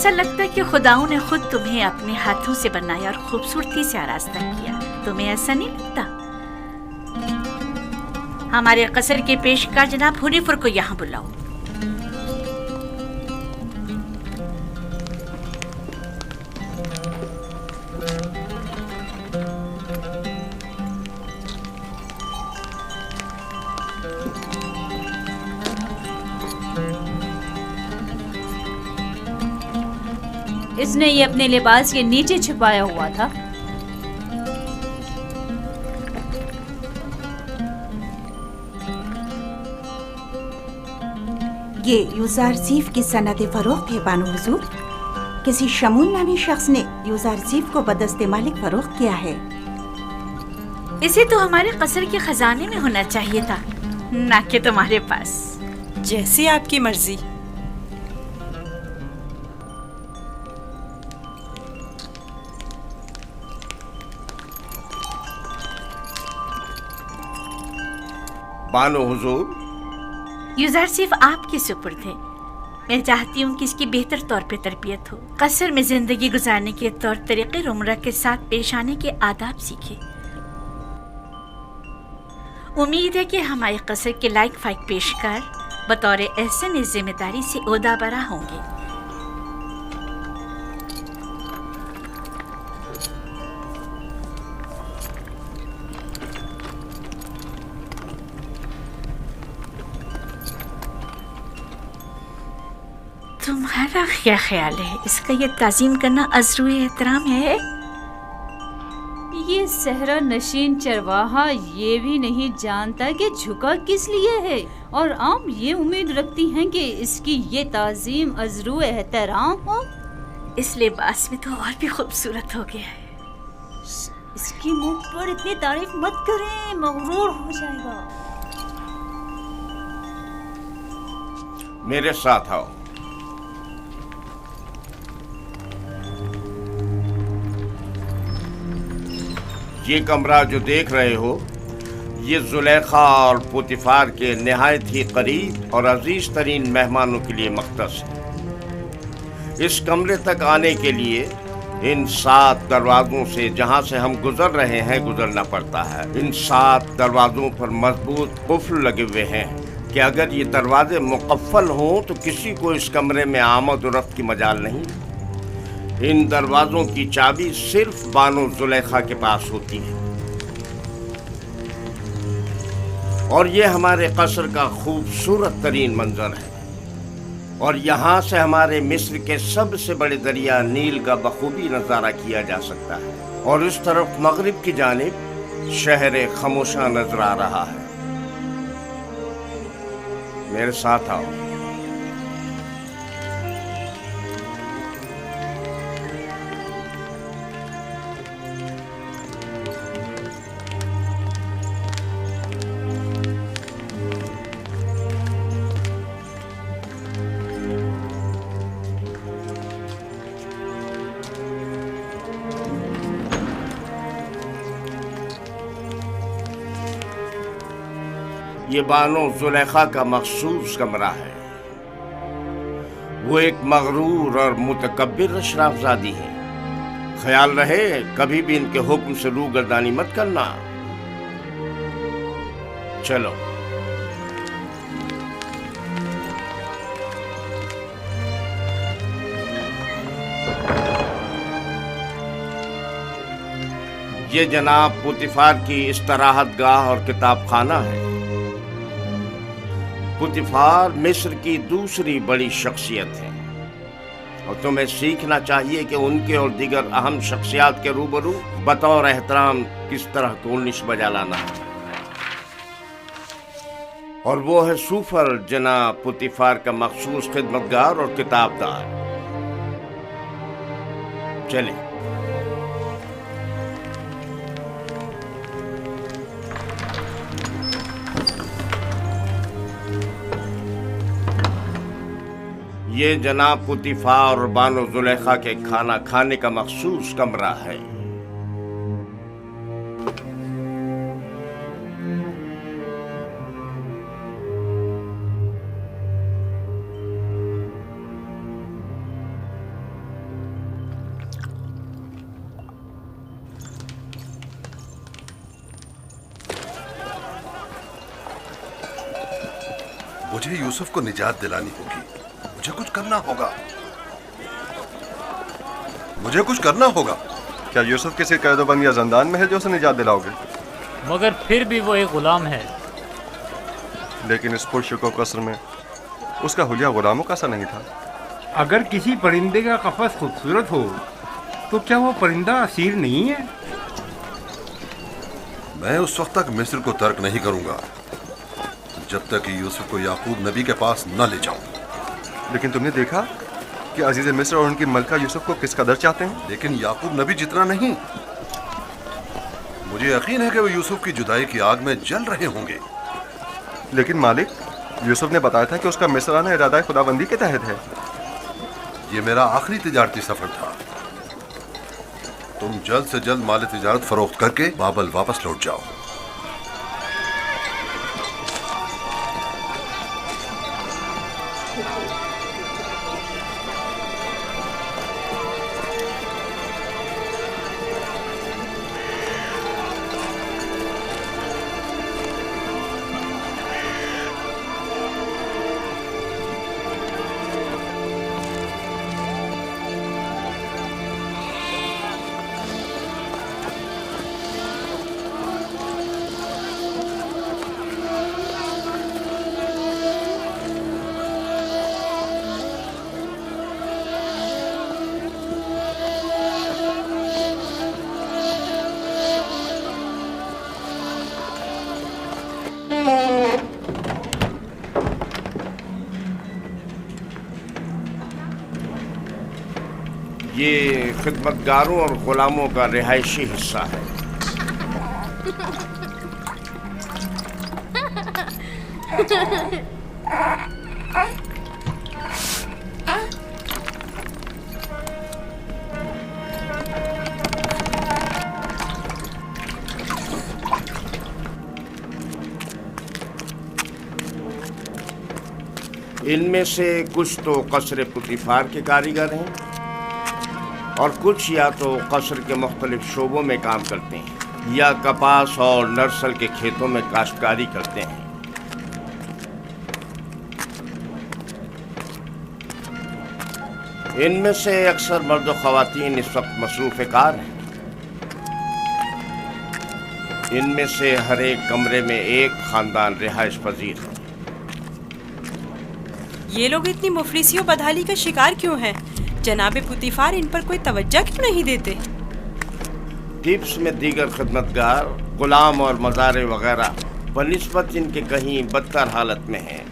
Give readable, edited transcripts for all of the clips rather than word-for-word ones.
ऐसा लगता है कि खुदाओं ने खुद तुम्हें अपने हाथों से बनाया और खूबसूरती से आरास्ता किया। तुम्हें ऐसा नहीं लगता? हमारे कसर के पेशकार जनाब हुनीफर को यहाँ बुलाओ। इसने ये अपने लिबास के नीचे छुपाया हुआ था। ये यूज़ारसीफ की सनद फरोख्त है बानो हुजूर। किसी शमून नामी शख्स ने यूज़ारसीफ को बदस्ते मालिक फरोख्त किया है। इसे तो हमारे कसर के खजाने में होना चाहिए था, ना कि तुम्हारे पास। जैसी आपकी मर्जी। बानो हुजूर, यूज़ारसीफ आपके सुपुर्द है। मैं चाहती हूँ कि इसकी बेहतर तौर पे तरबियत हो, कसर में जिंदगी गुजारने के तौर तरीके उम्र के साथ पेश आने के आदाब सीखे। उम्मीद है कि हमारे कसर के लायक फाइक पेशकार बतौर एहसन इस जिम्मेदारी से ओहदा बरा होंगे। तुम्हारा क्या ख्याल है? इसका ये ताज़ीम करना अज़्रुए एहतराम है? ये सहरा नशीन चरवाहा ये भी नहीं जानता कि झुका किस लिए है, और आम ये उम्मीद रखती हैं कि इसकी ये ताज़ीम अज़्रुए एहतराम हो। इस लिबास में तो और भी खूबसूरत हो गया है। इसकी मुंह पर इतनी तारीफ मत करें, मगरूर हो जाएगा। मेरे साथ आओ। ये कमरा जो देख रहे हो, ये जुलेखा और पुतिफार के निहायत ही करीब और अजीज तरीन मेहमानों के लिए मख्तस है। इस कमरे तक आने के लिए इन 7 दरवाज़ों से जहाँ से हम गुजर रहे हैं गुजरना पड़ता है। इन 7 दरवाज़ों पर मजबूत कुफ्ल लगे हुए हैं कि अगर ये दरवाजे मुकफ्फल हों तो किसी को इस कमरे में आमद और रफ्त की मजाल नहीं। इन दरवाज़ों की चाबी सिर्फ बानो जुलेखा के पास होती है। और ये हमारे कसर का खूबसूरत तरीन मंजर है, और यहाँ से हमारे मिस्र के सबसे बड़े दरिया नील का बखूबी नज़ारा किया जा सकता है। और इस तरफ मगरिब की जानिब शहर खामोशा नजर आ रहा है। मेरे साथ आओ। ये बानो जुलेखा का मखसूस कमरा है। वो एक मगरूर और मुतकब्बिर अशराफजादी है। ख्याल रहे कभी भी इनके हुक्म से रूगर्दानी मत करना। चलो। ये जनाब पुतिफार की इस्तराहत गाह और किताब खाना है। पुतिफार मिस्र की दूसरी बड़ी शख्सियत है, और तुम्हें सीखना चाहिए कि उनके और दीगर अहम शख्सियात के रूबरू बतौर एहतराम किस तरह कोर्निश बजा लाना है। और वो है सूफर जनाब पुतिफार का मखसूस खिदमतगार और किताबदार। चले। ये जनाब पुतिफार और बानो जुलेखा के खाना खाने का मखसूस कमरा है। मुझे यूसुफ को निजात दिलानी होगी। मुझे कुछ करना होगा। मुझे कुछ करना होगा। क्या यूसुफ किसी कैदोबंद या जंदान में है जो उसे निजात दिलाओगे? मगर फिर भी वो एक गुलाम है। लेकिन इस पुरशको कसर में उसका हुलिया गुलामों का सा नहीं था। अगर किसी परिंदे का कफस खूबसूरत हो तो क्या वो परिंदा असीर नहीं है? मैं उस वक्त तक मिस्र को तर्क नहीं करूंगा जब तक कि यूसुफ को याकूब नबी के पास न ले जाऊं। लेकिन तुमने देखा कि अजीज मिस्र और उनकी मलका यूसुफ को किस कदर चाहते हैं। लेकिन याकूब नबी जितना नहीं। मुझे यकीन है कि वो यूसुफ की जुदाई की आग में जल रहे होंगे। लेकिन मालिक, यूसुफ ने बताया था कि उसका मिस्र आना इरादा खुदाबंदी के तहत है। ये मेरा आखिरी तिजारती सफर था। तुम जल्द से जल्द माल तिजारत फरोख्त करके बाबल वापस लौट जाओ। ये खिदमतगारों और गुलामों का रिहायशी हिस्सा है। इनमें से कुछ तो कसर पुतिफार के कारीगर हैं और कुछ या तो कसर के मुख्तलिफ शोबों में काम करते हैं या कपास और नरसल के खेतों में काश्तकारी करते हैं। इनमें से अक्सर मर्द व ख़वातीन इस वक्त मसरूफ़ कार हैं। इनमें से हर एक कमरे में एक ख़ानदान रिहाइश पजीर है। ये लोग इतनी मुफलिसी और बदहाली का शिकार क्यों हैं? जनाब पुतिफार इन पर कोई तवज्जो क्यों नहीं देते? टिप्स में दीगर खिदमतगार, गुलाम और मज़ारे वगैरह बनिस्बत इनके कहीं बदतर हालत में हैं।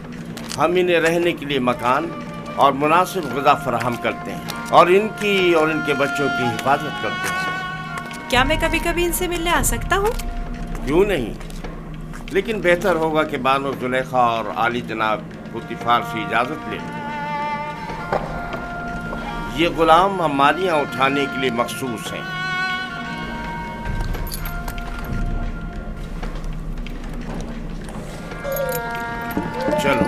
हम इन्हें रहने के लिए मकान और मुनासिब ग़िज़ा फराहम करते हैं और इनकी और इनके बच्चों की हिफाजत करते हैं। क्या मैं कभी कभी इनसे मिलने आ सकता हूँ? क्यों नहीं, लेकिन बेहतर होगा कि बानो जुलेखा और आली जनाब पुतिफार से इजाज़त ले लो। ये गुलाम हमारियाँ उठाने के लिए मखसूस हैं। चलो।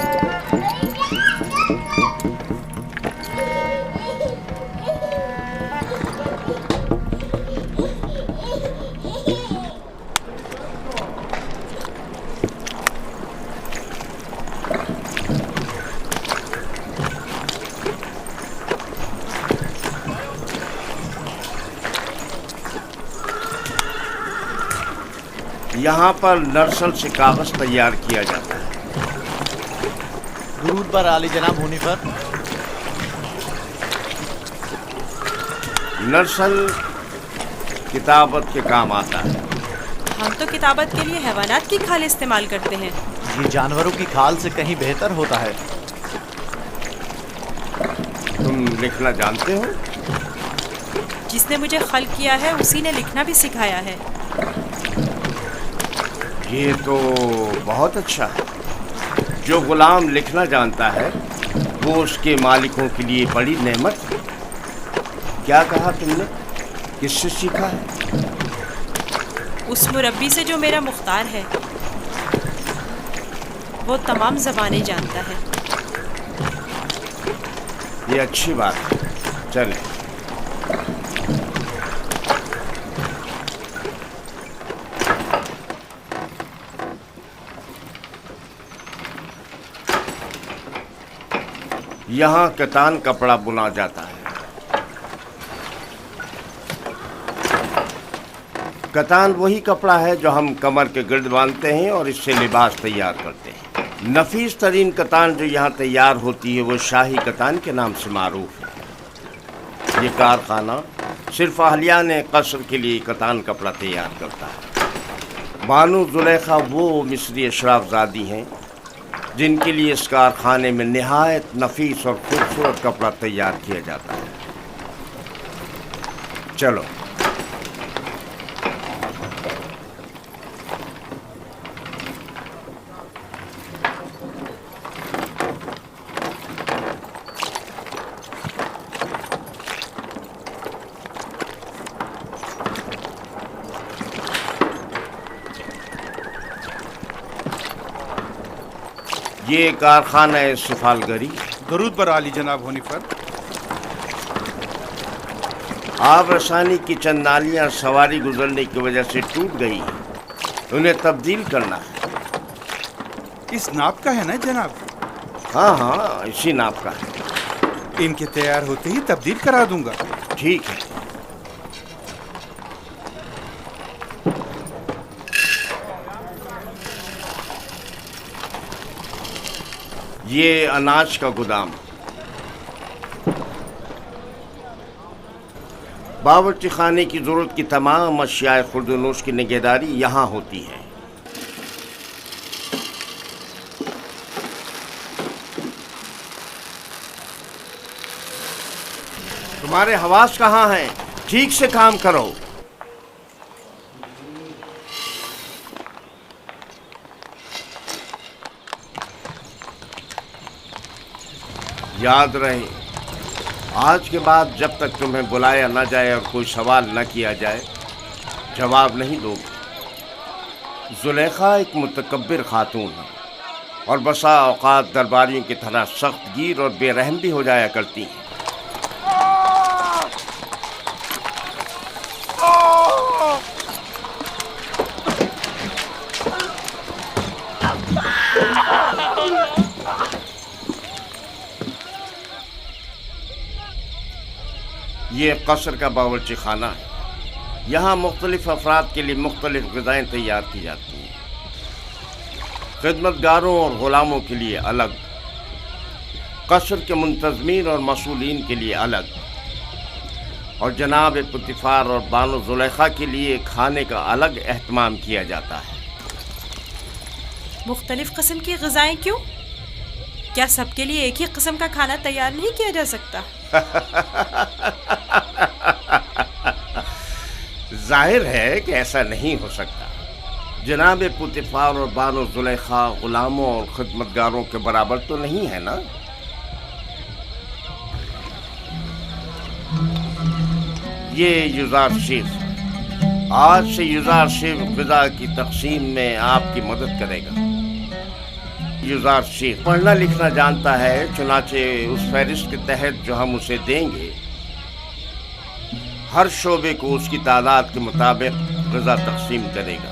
यहाँ पर नरसल से कागज तैयार किया जाता है। दुरूद पर आली जनाब होने पर। नरसल किताबत के काम आता है। हम तो किताबत के लिए हैवानात की खाल इस्तेमाल करते हैं। ये जानवरों की खाल से कहीं बेहतर होता है। तुम लिखना जानते हो? जिसने मुझे खल किया है उसी ने लिखना भी सिखाया है। ये तो बहुत अच्छा है। जो गुलाम लिखना जानता है वो उसके मालिकों के लिए बड़ी नेमत है। क्या कहा तुमने? किससे सीखा है? उस मुरब्बी से जो मेरा मुख्तार है। वो तमाम ज़बानें जानता है। ये अच्छी बात है। चलें। यहाँ कतान कपड़ा बुना जाता है। कतान वही कपड़ा है जो हम कमर के गिर्द बांधते हैं और इससे लिबास तैयार करते हैं। नफीस तरीन कतान जो यहाँ तैयार होती है वो शाही कतान के नाम से मारूफ है। ये कारखाना सिर्फ अहलियान कसर के लिए कतान कपड़ा तैयार करता है। बानो जुलेखा वो मिस्री अशराफजादी हैं जिनके लिए इस कारखाने में निहायत नफीस और खूबसूरत कपड़ा तैयार किया जाता है। चलो ये कारखाना है सिफालगरी। दरूद पर आली जनाब हुनीफर। आब रसानी की चंद नालियां सवारी गुजरने की वजह से टूट गई हैं, उन्हें तब्दील करना है। इस नाप का है ना जनाब? हाँ हाँ, इसी नाप का है। इनके तैयार होते ही तब्दील करा दूंगा। ठीक है। ये अनाज का गोदाम। बावर्ची खाने की जरूरत की तमाम अशियाए खुर्दनोश की निगहदारी यहाँ होती है। तुम्हारे हवास कहाँ हैं? ठीक से काम करो। याद रहे, आज के बाद जब तक तुम्हें बुलाया न जाए और कोई सवाल न किया जाए, जवाब नहीं दोगे। जुलेखा एक मुतकब्बिर खातून है और बसा औकात दरबारियों की तरह सख्त गिर और बेरहम भी हो जाया करती हैं। ये कसर का बावर्ची खाना है। यहाँ मुख्तलिफ अफराद के लिए मुख्तलिफ ग़िज़ाएँ तैयार की जाती हैं। खिदमतगारों और ग़ुलामों के लिए अलग, कसर के मुंतज़मीन और मसूलीन के लिए अलग, और जनाब पुतिफ़ार और बानो ज़ुलेखा के लिए खाने का अलग एहतमाम किया जाता है। मुख्तलिफ किस्म की ग़िज़ाएँ क्यों? क्या सबके लिए एक ही किस्म का खाना तैयार नहीं किया जा सकता? जाहिर है कि ऐसा नहीं हो सकता। जनाब पुतिफ़ार और बानो ज़ुलेखा ग़ुलामों और खिदमतगारों के बराबर तो नहीं है ना? ये युज़ार शेफ, आज से युज़ार शेफ ग़िज़ा की तक़सीम में आपकी मदद करेगा। युज़ार शेख पढ़ना लिखना जानता है, चुनाचे उस फहरिस्त के तहत जो हम उसे देंगे, हर शोबे को उसकी तादाद के मुताबिक ग़िज़ा तक़सीम करेगा।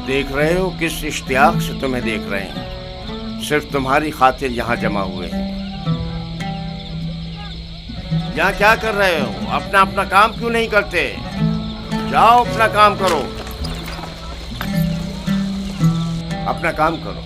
देख रहे हो किस इश्तियाक से तुम्हें देख रहे हैं। सिर्फ तुम्हारी खातिर यहाँ जमा हुए हैं। यहाँ क्या कर रहे हो? अपना अपना काम क्यों नहीं करते? जाओ अपना काम करो, अपना काम करो।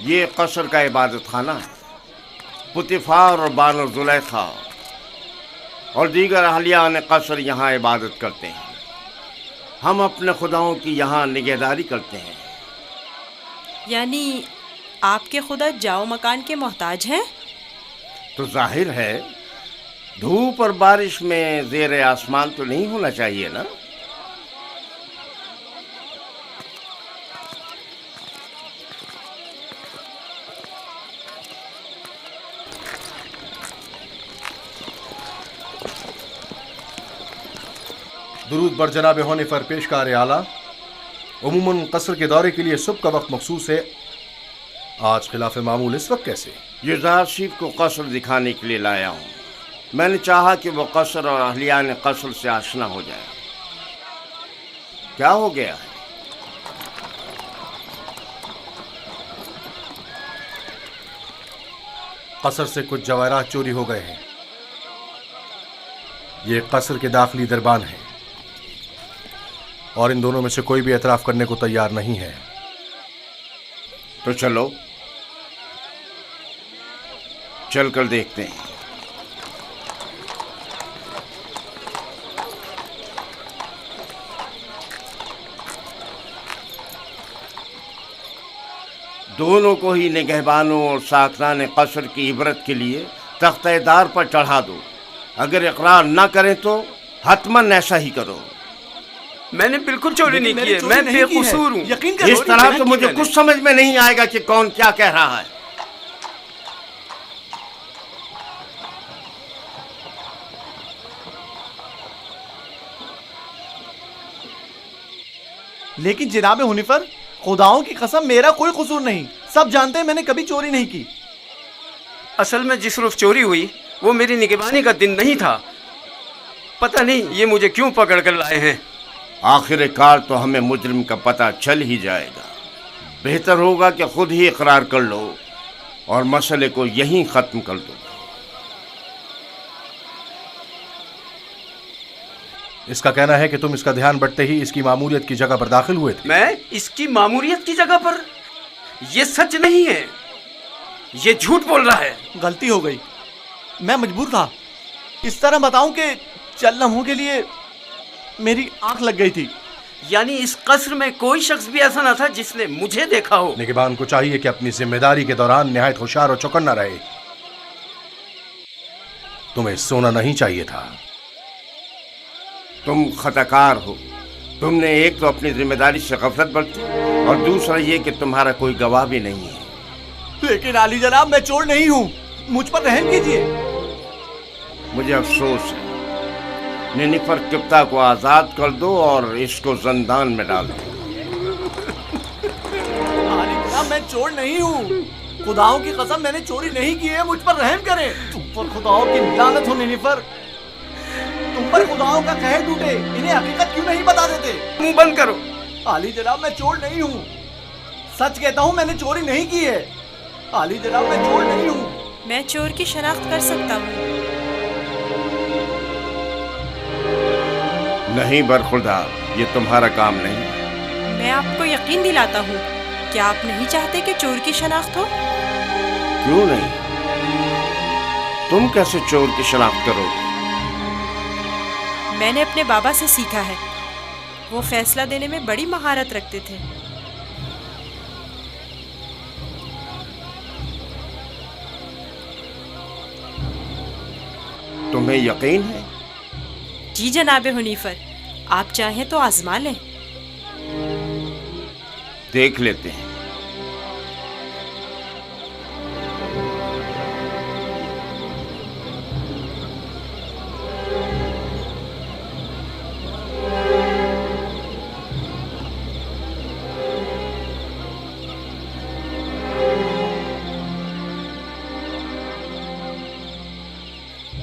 ये कसर का इबादत खाना है। पुतिफ़ार और बानो ज़ुलेखा और दीगर अहलियान कसर यहाँ इबादत करते हैं। हम अपने खुदाओं की यहाँ निगहदारी करते हैं। यानी आपके खुदा जाओ मकान के मोहताज हैं? तो जाहिर है धूप और बारिश में ज़ेर आसमान तो नहीं होना चाहिए ना? दुरूद बर जनाब होने पर पेशकार आला। उमूमन कसर के दौरे के लिए सुबह का वक्त मखसूस है, आज खिलाफ मामूल इस वक्त कैसे? युजारशीफ को कसर दिखाने के लिए लाया हूँ। मैंने चाहा कि वो कसर और अहलियान कसर से आशना हो जाए। क्या हो गया है? कसर से कुछ जवाहरात चोरी हो गए हैं। ये कसर के दाखिली दरबान हैं और इन दोनों में से कोई भी एतराफ करने को तैयार नहीं है। तो चलो चल कर देखते हैं। दोनों को ही निगहबानों और साकरान कसर की इबरत के लिए तख्तेदार पर चढ़ा दो। अगर इकरार ना करें तो हतमन ऐसा ही करो। मैंने बिल्कुल चोरी नहीं की है, मैं बेकसूर हूँ। इस तरह तो मुझे कुछ समझ में नहीं आएगा कि कौन क्या कह रहा है। लेकिन जनाब हुनीफर, खुदाओं की कसम मेरा कोई कसूर नहीं। सब जानते हैं मैंने कभी चोरी नहीं की। असल में जिस रोज चोरी हुई वो मेरी निगरानी का दिन नहीं था। पता नहीं ये मुझे क्यों पकड़ कर लाए हैं। आखिरकार तो हमें मुजरिम का पता चल ही जाएगा। बेहतर होगा कि खुद ही इकरार कर लो और मसले को यहीं खत्म कर दो। इसका कहना है कि तुम इसका ध्यान बटते ही इसकी मामूलियत की जगह पर दाखिल हुए थे। मैं इसकी मामूलियत की जगह पर? ये सच नहीं है, ये झूठ बोल रहा है। गलती हो गई, मैं मजबूर था। इस तरह बताऊं कि चंद लम्हों के लिए मेरी आंख लग गई थी। यानी इस कसर में कोई शख्स भी ऐसा न था जिसने मुझे देखा हो। निगहबान को चाहिए कि अपनी जिम्मेदारी के दौरान निहायत होशियार और चौकन्ना रहे। तुम्हें सोना नहीं चाहिए था। तुम खताकार हो। तुमने एक तो अपनी जिम्मेदारी से गफलत बरती और दूसरा ये कि तुम्हारा कोई गवाह भी नहीं है। लेकिन आली जनाब, मैं चोर नहीं हूँ, मुझ पर रहम कीजिए। मुझे अफसोस है। निनिफर किप्ता को आजाद कर दो और इसको जंदान में डाल दो। आली जनाब, मैं चोर नहीं हूँ। खुदाओं की कसम मैंने चोरी नहीं की है, मुझ पर रहम करें। तुम पर खुदाओं की लानत हो निनिफर। तुम पर खुदाओं का कहर टूटे, इन्हें हकीकत क्यों नहीं बता देते? मुंह बंद करो। आली जनाब, मैं चोर नहीं हूँ। सच कहता हूँ, मैंने चोरी नहीं की है। आली जनाब, मैं चोर नहीं हूँ। मैं चोर की शनाख्त कर सकता हूँ। नहीं बरखुरदार, ये तुम्हारा काम नहीं। मैं आपको यकीन दिलाता हूँ। क्या आप नहीं चाहते कि चोर की शनाख्त हो? क्यों नहीं? तुम कैसे चोर की शनाख्त करोगे? मैंने अपने बाबा से सीखा है। वो फैसला देने में बड़ी महारत रखते थे। तुम्हें यकीन है? जी जनाब हुनीफर, आप चाहें तो आजमा लें। देख लेते हैं।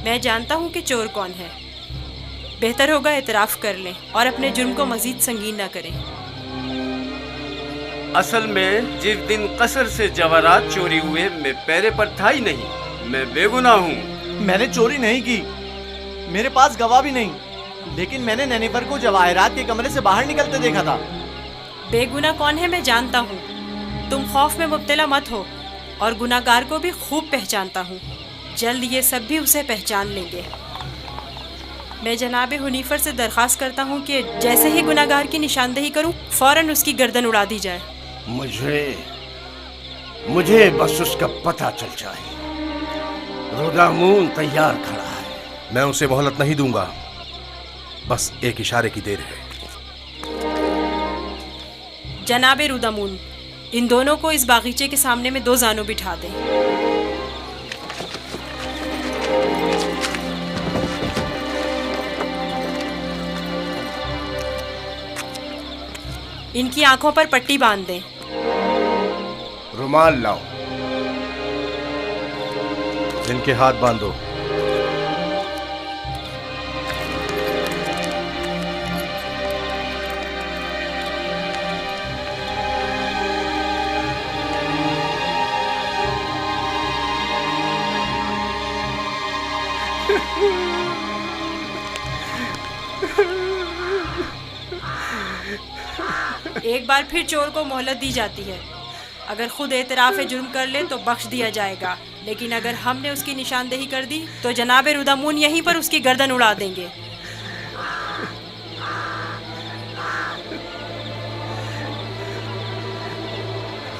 मैं जानता हूँ कि चोर कौन है। बेहतर होगा एतराफ़ कर लें और अपने जुर्म को मजीद संगीन ना करें। असल में जिस दिन कसर से जवाहरात चोरी हुए मैं पैरे पर था ही नहीं। मैं बेगुनाह हूँ। मैंने चोरी नहीं की, मेरे पास गवाह भी नहीं। लेकिन मैंने नैनीफर को जवाहरात के कमरे से बाहर निकलते देखा था। बेगुनाह कौन है मैं जानता हूँ। तुम खौफ में मुब्तला मत हो और गुनाहगार को भी खूब पहचानता हूँ। जल्द ये सब भी उसे पहचान लेंगे। मैं जनाब हुनीफर से दरख्वास्त करता हूँ कि जैसे ही गुनाहगार की निशानदेही करूँ फौरन उसकी गर्दन उड़ा दी जाए। मुझे बस उसका पता चल जाए। रुदामून तैयार खड़ा है। मैं उसे मोहलत नहीं दूंगा, बस एक इशारे की देर है। जनाब रुदामून, इन दोनों को इस बागीचे के सामने में 2 जानों बिठा दें। इनकी आंखों पर पट्टी बांध दें। रुमाल लाओ। इनके हाथ बांधो। एक बार फिर चोर को मोहलत दी जाती है। अगर खुद एतराफ़ जुर्म कर ले तो बख्श दिया जाएगा, लेकिन अगर हमने उसकी निशानदेही कर दी तो जनाब रुदामून यहीं पर उसकी गर्दन उड़ा देंगे।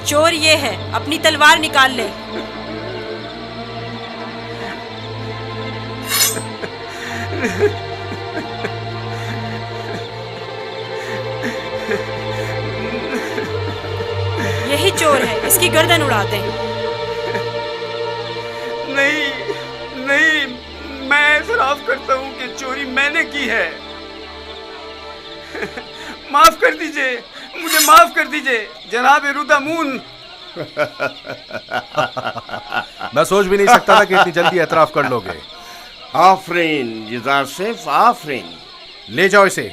चोर ये है, अपनी तलवार निकाल ले। यही चोर है, इसकी गर्दन उड़ा दें। नहीं नहीं, मैं एतराफ़ करता हूँ कि चोरी मैंने की है। माफ कर दीजिए, मुझे माफ कर दीजिए जनाब रुदामून। मैं सोच भी नहीं सकता था कि इतनी जल्दी एतराफ़ कर लोगे। आफरीन युज़ार सेफ, आफरीन। ले जाओ इसे।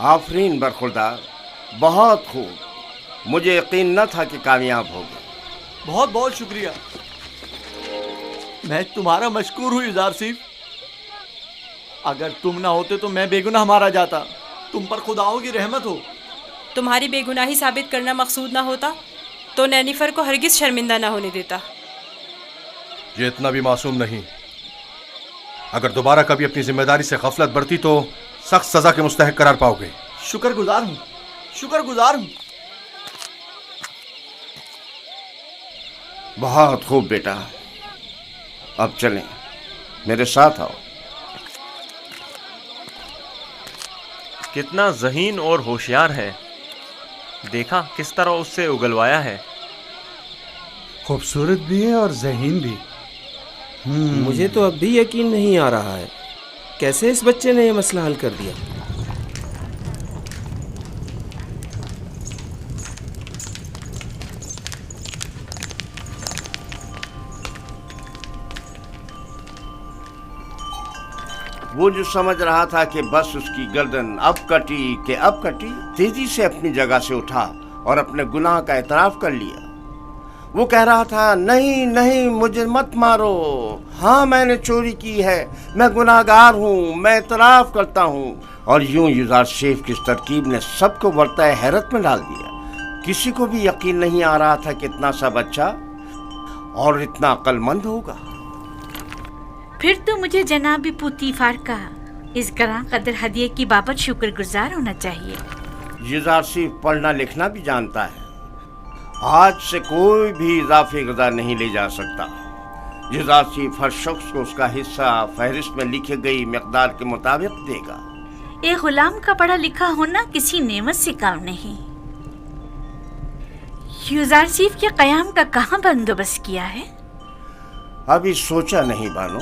आफरीन बरखुरदार, बहुत खूब। मुझे यकीन न था कि कामयाब होगे। बहुत बहुत शुक्रिया। मैं तुम्हारा मशकूर हूँ युज़ार सिफ। अगर तुम ना होते तो मैं बेगुनाह मारा जाता। तुम पर खुदाओं की रहमत हो। तुम्हारी बेगुनाही साबित करना मकसूद ना होता तो नैनीफर को हरगिज शर्मिंदा ना होने देता। ये इतना भी मासूम नहीं। अगर दोबारा कभी अपनी जिम्मेदारी से गफलत बरती तो सख्त सजा के मुस्तहक करार पाओगे। शुक्रगुजार हूँ, शुक्रगुजार हूँ। बहुत खूब बेटा, अब चलें, मेरे साथ आओ। कितना ज़हीन और होशियार है। देखा किस तरह उससे उगलवाया है। खूबसूरत भी है और ज़हीन भी। मुझे तो अब भी यकीन नहीं आ रहा है, कैसे इस बच्चे ने यह मसला हल कर दिया। वो जो समझ रहा था कि बस उसकी गर्दन अब कटी कि अब कटी, तेजी से अपनी जगह से उठा और अपने गुनाह का एतराफ कर लिया। वो कह रहा था, नहीं नहीं, मुझे मत मारो। हाँ, मैंने चोरी की है, मैं गुनाहगार हूँ, मैं एतराफ करता हूँ। और यूं युज़ार सेफ की इस तरकीब ने सबको बरताए हैरत में डाल दिया। किसी को भी यकीन नहीं आ रहा था कि इतना सा बच्चा और इतना अक्लमंद होगा। फिर तो मुझे जनाब पुतीफार का इस गरां कदर हदिये की बाबत शुक्रगुजार होना चाहिए। युज़ार सेफ पढ़ना लिखना भी जानता है। आज से कोई भी इजाफी ग़िज़ा नहीं ले जा सकता। युज़ार सेफ हर शख्स को उसका हिस्सा फहरिस्त में लिखी गई मिक़दार के मुताबिक देगा। एक गुलाम का पढ़ा लिखा होना किसी नेमत से काम नहीं। युज़ार सेफ के क़याम का कहाँ बंदोबस्त किया है? अभी सोचा नहीं बानो।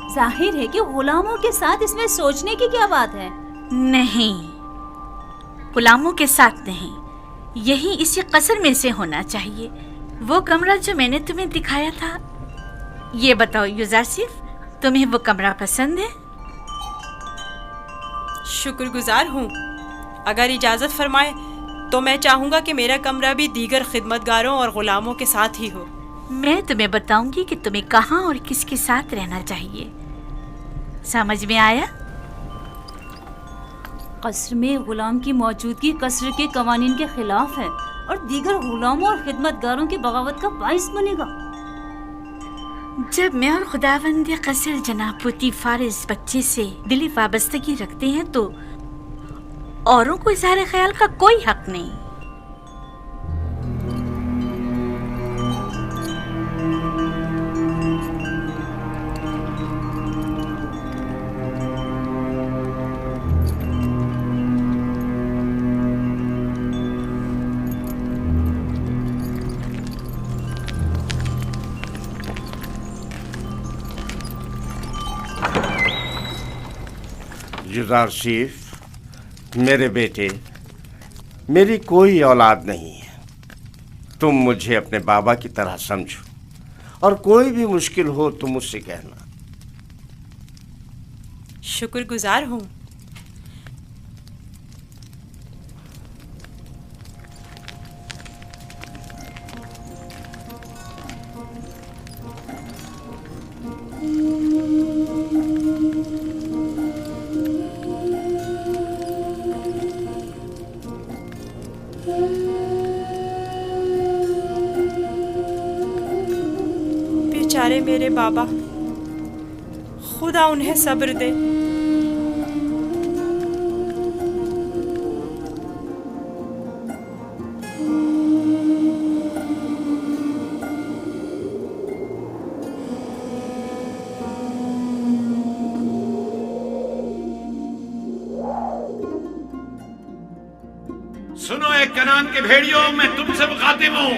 जाहिर है कि गुलामों के साथ इसमें सोचने की क्या बात है। नहीं, गुलामों के साथ नहीं, यही इसी कसर में से होना चाहिए। वो कमरा जो मैंने तुम्हें दिखाया था। ये बताओ युज़ार सेफ, तुम्हें वो कमरा पसंद है? शुक्रगुजार हूँ। अगर इजाज़त फरमाए तो मैं चाहूँगा कि मेरा कमरा भी दीगर खिदमतगारों और गुलामों के साथ ही हो। मैं तुम्हें बताऊंगी कि तुम्हें कहाँ और किसके साथ रहना चाहिए। समझ में आया? कसर में गुलाम की मौजूदगी कसर के कवानीन के खिलाफ है और दीगर गुलामों और खिदमतगारों की बगावत का बाइस बनेगा। जब मैं और खुदावंद कसर जनाब पुतीफार इस बच्चे से दिली वाबस्तगी रखते हैं तो औरों को इज़हार ख्याल का कोई हक नहीं। युजार सीफ, मेरे बेटे, मेरी कोई औलाद नहीं है। तुम मुझे अपने बाबा की तरह समझो और कोई भी मुश्किल हो तो मुझसे कहना। शुक्रगुजार हूँ। बेचारे मेरे बाबा, खुदा उन्हें सब्र दे। सुनो एक कनान के भेड़ियों, मैं तुमसे मुखातिब हूं,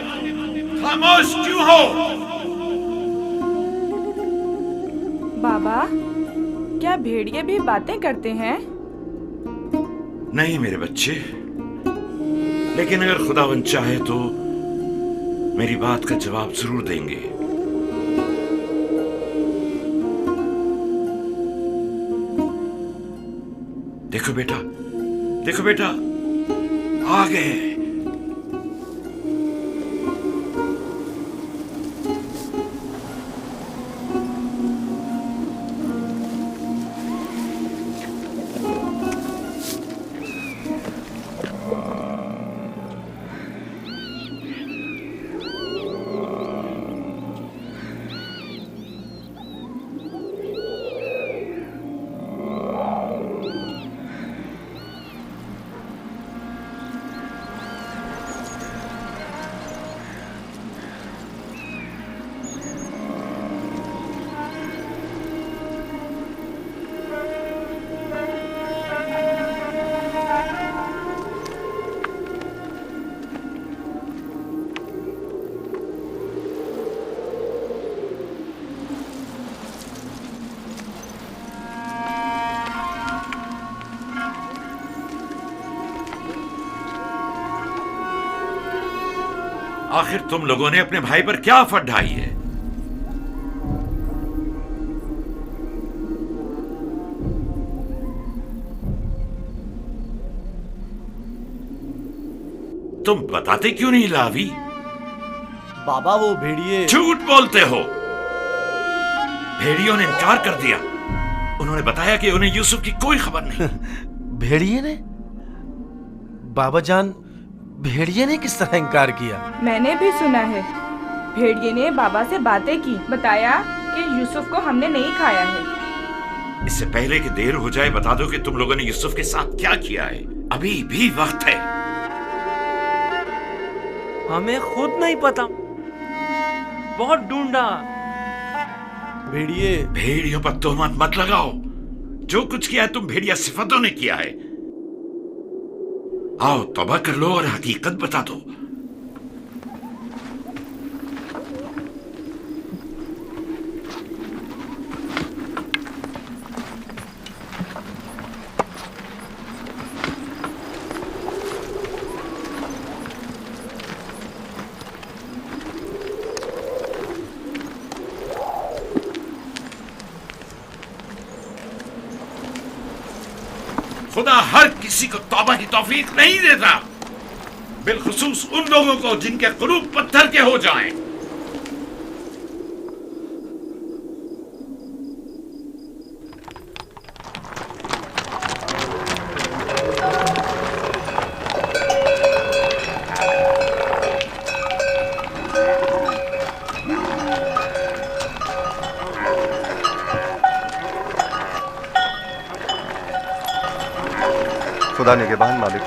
खामोश क्यों हो? बाबा, क्या भेड़िए भी बातें करते हैं? नहीं मेरे बच्चे, लेकिन अगर खुदावंद चाहे तो मेरी बात का जवाब जरूर देंगे। देखो बेटा, देखो बेटा, आ गए। आखिर तुम लोगों ने अपने भाई पर क्या आफत ढाई है? तुम बताते क्यों नहीं लावी? बाबा वो भेड़िए। झूठ बोलते हो। भेड़ियों ने इनकार कर दिया। उन्होंने बताया कि उन्हें यूसुफ की कोई खबर नहीं। भेड़िए ने? बाबा जान, भेड़िए ने किस तरह इनकार किया? मैंने भी सुना है, भेड़िए ने बाबा से बातें की, बताया कि यूसुफ को हमने नहीं खाया है। इससे पहले कि देर हो जाए बता दो कि तुम लोगों ने यूसुफ के साथ क्या किया है। अभी भी वक्त है। हमें खुद नहीं पता, बहुत ढूंढा। भेड़िए, भेड़ियों पर तोहमत मत लगाओ। जो कुछ किया है तुम भेड़िया सिफतों ने किया है। आओ तौबा कर लो और हकीकत बता दो। खुदा हर किसी को तौबा की तौफीक नहीं देता, बिलखुसूस उन लोगों को जिनके कुलूब पत्थर के हो जाएं। खुदा निगहबान मालिक,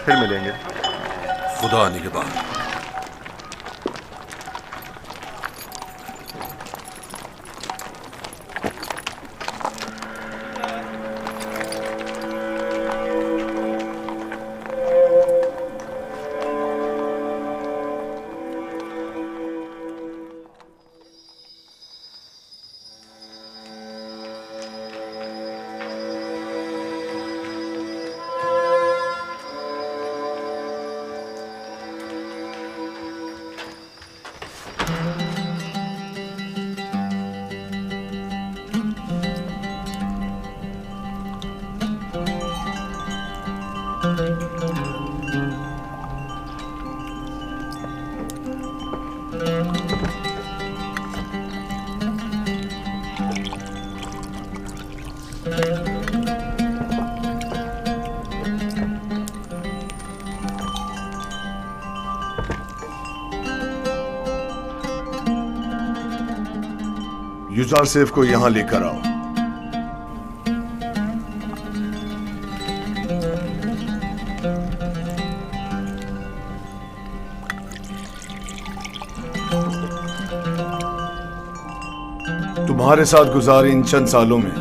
फिर मिलेंगे। खुदा निगहबान। युजार सेफ को यहाँ लेकर आओ। तुम्हारे साथ गुजारे इन चंद सालों में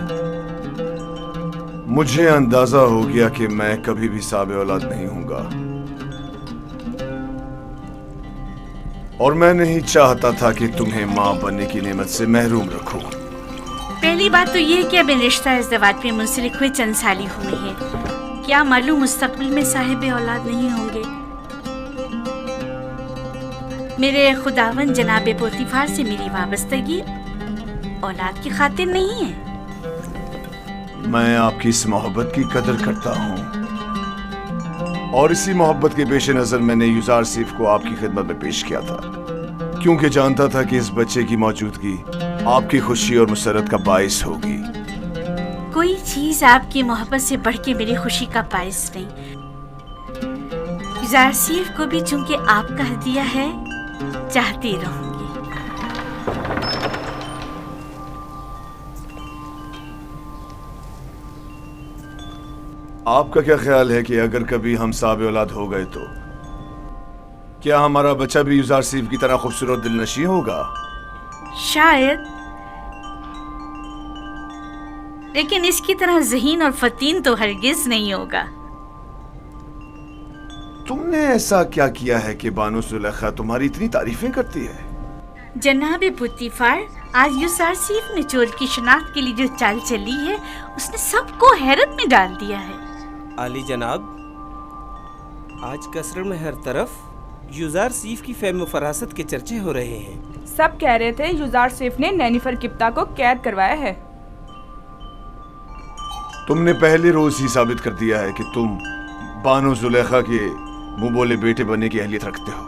मुझे अंदाजा हो गया कि मैं कभी भी साबे औलाद नहीं हूंगा, और मैं नहीं चाहता था कि तुम्हें मां बनने की नेमत से महरूम रखूं। पहली बात तो ये है कि अब इन रिश्ता इज़्दवाज में मुंसलिक हुए चंद साल ही हुए हैं, क्या मालूम मुस्तकबिल में साहिब औलाद नहीं होंगे। मेरे खुदावन जनाब पोतीफार से मेरी वाबस्तगी औलाद की खातिर नहीं है। मैं आपकी इस मोहब्बत की कदर करता हूँ, और इसी मोहब्बत के पेश नजर मैंने युजार सेफ को आपकी खिदमत में पेश किया था, क्योंकि जानता था कि इस बच्चे की मौजूदगी आपकी खुशी और मुसरत का बाइस होगी। कोई चीज आपकी मोहब्बत से बढ़ के मेरी खुशी का बाइस नहीं। युजार सेफ को भी चूंकि आपका हदिया है, चाहती रहूंगी। आपका क्या ख्याल है कि अगर कभी हम साबे औलाद हो गए तो क्या हमारा बच्चा भी युजार सेफ की तरह खूबसूरत दिलनशी होगा? शायद, लेकिन इसकी तरह ज़हीन और फतीन तो हरगिज नहीं होगा। तुमने ऐसा क्या किया है कि बानो सुलेखा तुम्हारी इतनी तारीफें करती है? जनाब पुतीफार, आज युजार सेफ ने चोर की शनाख्त के लिए जो चाल चली है, उसने सबको हैरत में डाल दिया है। आली जनाब, आज कसर में हर तरफ युजार सेफ की फेम फरासत के चर्चे हो रहे हैं। सब कह रहे थे युजार सेफ ने नैनिफर किप्ता को कैद करवाया है। तुमने पहले रोज ही साबित कर दिया है कि तुम बानो जुलेखा के मुंह बोले बेटे बनने की अहलियत रखते हो।